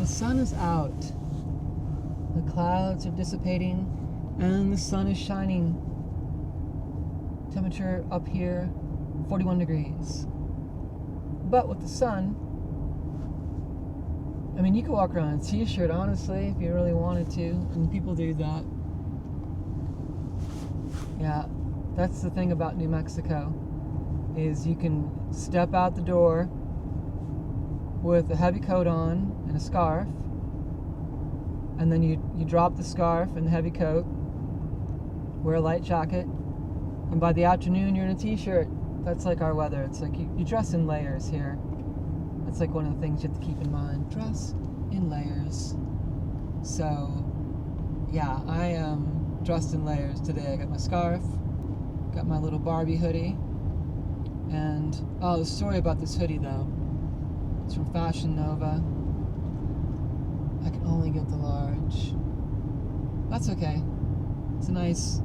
The sun is out. The clouds are dissipating and the sun is shining. Temperature up here, 41 degrees. But with the sun, I mean, you could walk around in a t-shirt, honestly, if you really wanted to, and people do that. Yeah, that's the thing about New Mexico, is you can step out the door with a heavy coat on and a scarf, and then you drop the scarf and the heavy coat, wear a light jacket, and by the afternoon you're in a t-shirt. That's like our weather. It's like you dress in layers here. That's like one of the things you have to keep in mind. Dress in layers. So, yeah, I am dressed in layers today. I got my scarf, got my little Barbie hoodie, and, oh, the story about this hoodie, though. It's from Fashion Nova. I can only get the large. That's okay. It's a nice,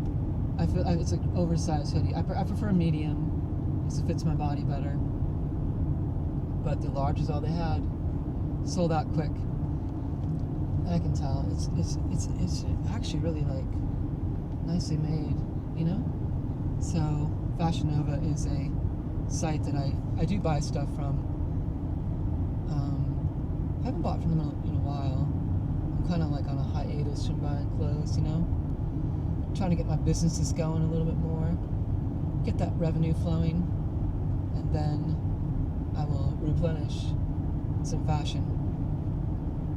it's an oversized hoodie. I prefer medium, because it fits my body better. But the large is all they had. Sold out quick. I can tell. It's actually really, like, nicely made, you know? So, Fashion Nova is a site that I do buy stuff from. I haven't bought from them in a while. I'm kind of like on a hiatus from buying clothes, you know? Trying to get my businesses going a little bit more. Get that revenue flowing. And then I will replenish some fashion.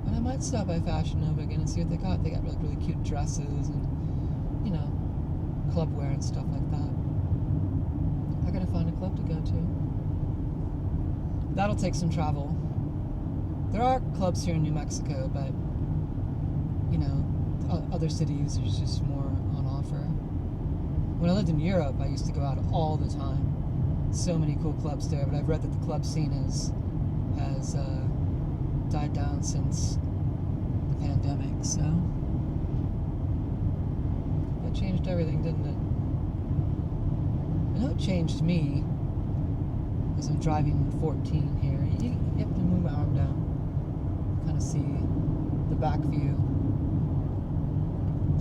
And I might stop by Fashion Nova again and see what they got. They got really cute dresses and, you know, club wear and stuff like that. I gotta find a club to go to. That'll take some travel. There are clubs here in New Mexico, but, you know, other cities there's just more on offer. When I lived in Europe, I used to go out all the time. So many cool clubs there, but I've read that the club scene has died down since the pandemic, so that changed everything, didn't it? I know it changed me as I'm driving 14 here. You have to move my arm down, kind of see the back view.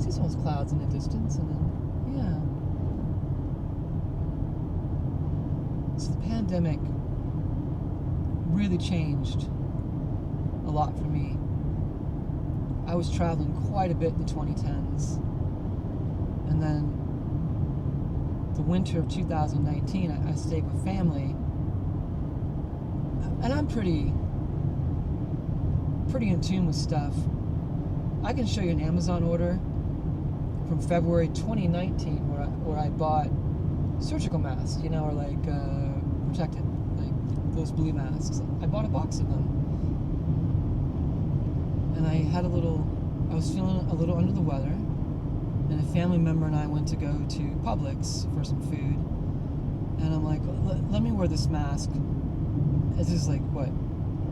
See some of those clouds in the distance, and then, yeah. So the pandemic really changed a lot for me. I was traveling quite a bit in the 2010s. And then the winter of 2019, I stayed with family. And I'm pretty in tune with stuff. I can show you an Amazon order from February 2019 where I bought surgical masks, you know, or like protected, like those blue masks. I bought a box of them. And I was feeling a little under the weather, and a family member and I went to go to Publix for some food, and I'm like, let me wear this mask. This is like, what,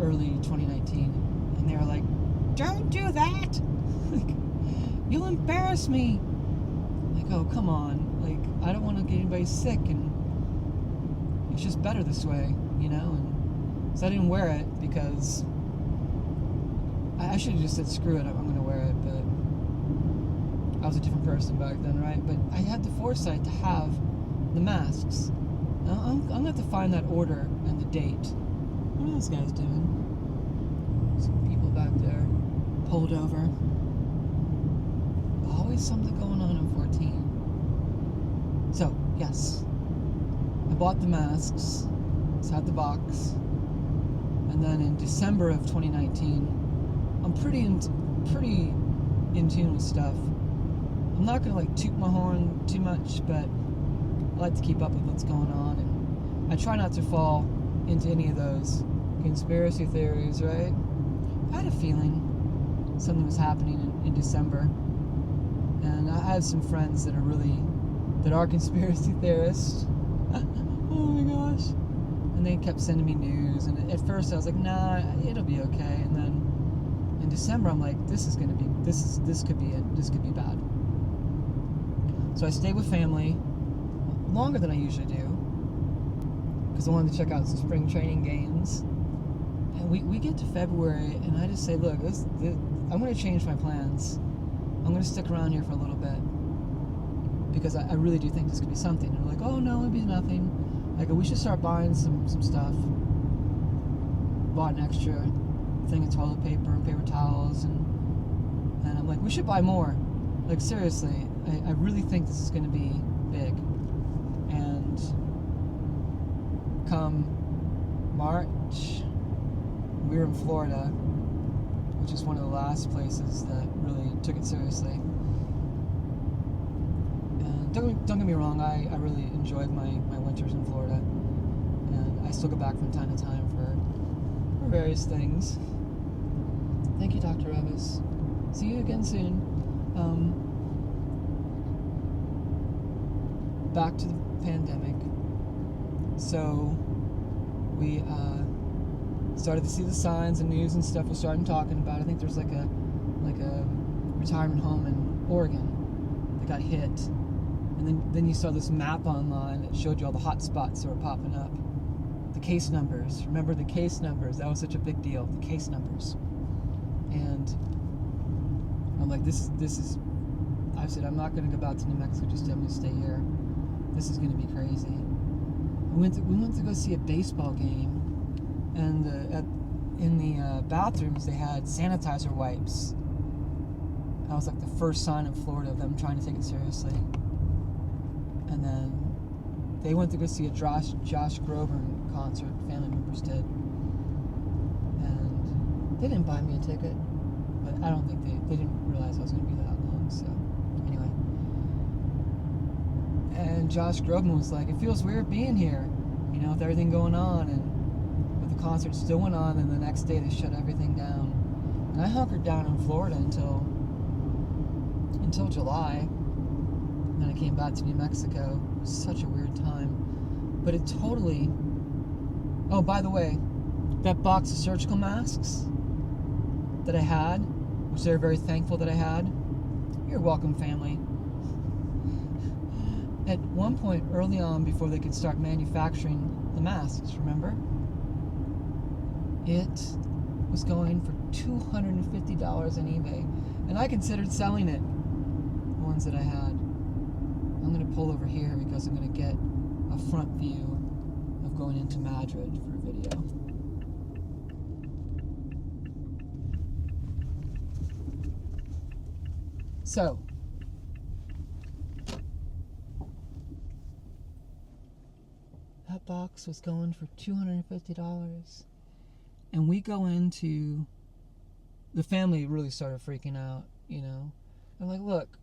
early 2019, and they were like, don't do that! Like, you'll embarrass me! Like, oh, come on, like, I don't want to get anybody sick, and it's just better this way, you know, and so I didn't wear it because I should have just said, screw it, I'm going to wear it, but I was a different person back then, right? But I had the foresight to have the masks. Now, I'm going to have to find that order and the date. What are those guys doing? Some people back there pulled over. Always something going on in 14. So, yes. I bought the masks. It's had the box. And then in December of 2019, I'm pretty in tune with stuff. I'm not gonna like toot my horn too much, but I like to keep up with what's going on, and I try not to fall into any of those conspiracy theories, right? I had a feeling something was happening in December, and I have some friends that are conspiracy theorists. Oh my gosh! And they kept sending me news, and at first I was like, nah, it'll be okay, and then in December, I'm like, this could be bad. So I stayed with family longer than I usually do because I wanted to check out some spring training games. And we get to February, and I just say, look, I'm going to change my plans. I'm going to stick around here for a little bit because I really do think this could be something. And they're like, oh no, it'd be nothing. I go, we should start buying some stuff. Bought an extra thing of toilet paper and paper towels, and I'm like, we should buy more. Like, seriously, I really think this is going to be big. And come March, we were in Florida, which is one of the last places that really took it seriously. And don't get me wrong, I really enjoyed my winters in Florida, and I still go back from time to time for various things. Thank you, Dr. Revis. See you again soon. Back to the pandemic. So we started to see the signs and news and stuff was starting talking about. I think there's like a retirement home in Oregon that got hit, and then you saw this map online that showed you all the hot spots that were popping up. The case numbers. Remember the case numbers? That was such a big deal. The case numbers. And I'm like, this is. I said, I'm not going to go back to New Mexico. I'm going to stay here. This is going to be crazy. We went to go see a baseball game, and in the bathrooms they had sanitizer wipes. That was like the first sign in Florida of them trying to take it seriously. And then they went to go see a Josh Groban concert. Family members did, and they didn't buy me a ticket, but I don't think they didn't realize I was going to be that long. So anyway, and Josh Groban was like, it feels weird being here, you know, with everything going on, and with the concert still went on, and the next day they shut everything down. And I hunkered down in Florida until July. And then I came back to New Mexico. It was such a weird time, but it totally. Oh, by the way, that box of surgical masks that I had, which they're very thankful that I had. You're welcome, family. At one point early on, before they could start manufacturing the masks, remember? It was going for $250 on eBay. And I considered selling it, the ones that I had. I'm going to pull over here because I'm going to get a front view of going into Madrid for a video. So, that box was going for $250. And we go into, the family really started freaking out, you know. I'm like, look,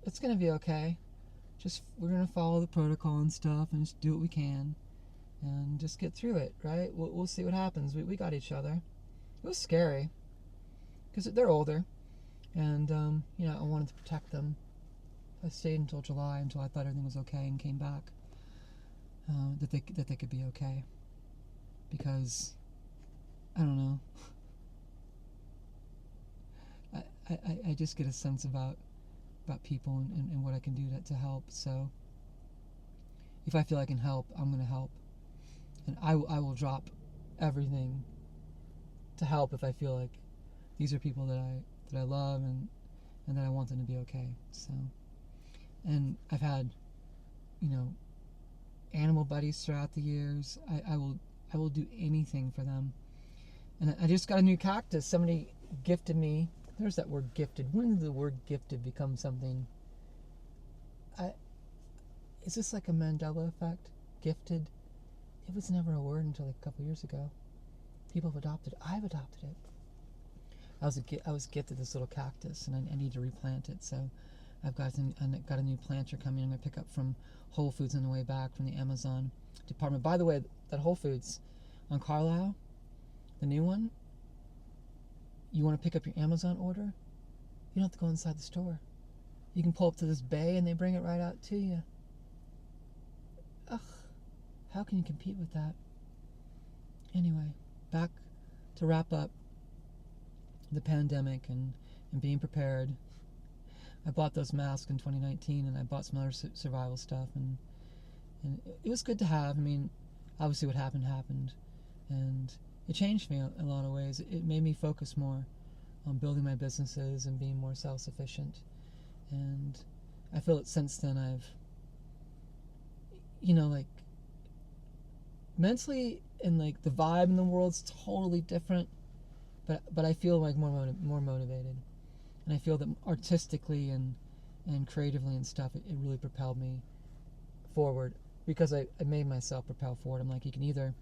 it's going to be okay. We're going to follow the protocol and stuff and just do what we can and just get through it, right? We'll see what happens. We got each other. It was scary because they're older, and, you know, I wanted to protect them. I stayed until July, until I thought everything was okay, and came back, that they could be okay, because I don't know. I just get a sense about people and what I can do to help. So if I feel I can help, I'm going to help, and I will drop everything to help if I feel like these are people that I love and that I want them to be okay. So, and I've had, you know, animal buddies throughout the years. I will do anything for them. And I just got a new cactus. Somebody gifted me. There's that word gifted. When did the word gifted become something? Is this like a Mandela effect? Gifted? It was never a word until like a couple years ago. People have adopted it. I've adopted it. I was gifted this little cactus, and I need to replant it. So I've got a new planter coming. I'm going to pick up from Whole Foods on the way back from the Amazon department. By the way, that Whole Foods on Carlisle, the new one, you want to pick up your Amazon order, you don't have to go inside the store. You can pull up to this bay and they bring it right out to you. Ugh, how can you compete with that? Anyway, back to wrap up the pandemic and being prepared. I bought those masks in 2019, and I bought some other survival stuff, and it was good to have. I mean, obviously what happened, and it changed me in a lot of ways. It made me focus more on building my businesses and being more self-sufficient. And I feel that since then I've, like, mentally, and like the vibe in the world's totally different, but I feel like more motivated, and I feel that artistically and creatively and stuff, it really propelled me forward, because I made myself propel forward. I'm like, you can either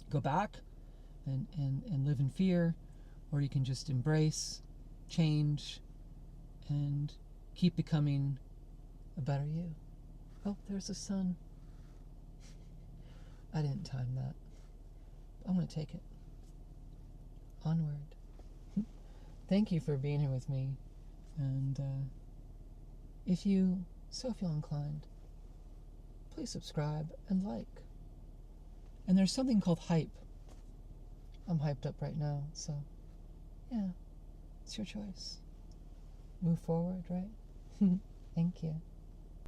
go back and live in fear, or you can just embrace change and keep becoming a better you. Oh, there's the sun. I didn't time that. I'm going to take it. Onward. Thank you for being here with me. And if you so feel inclined, please subscribe and like. And there's something called hype. I'm hyped up right now, so yeah, it's your choice. Move forward, right? Thank you.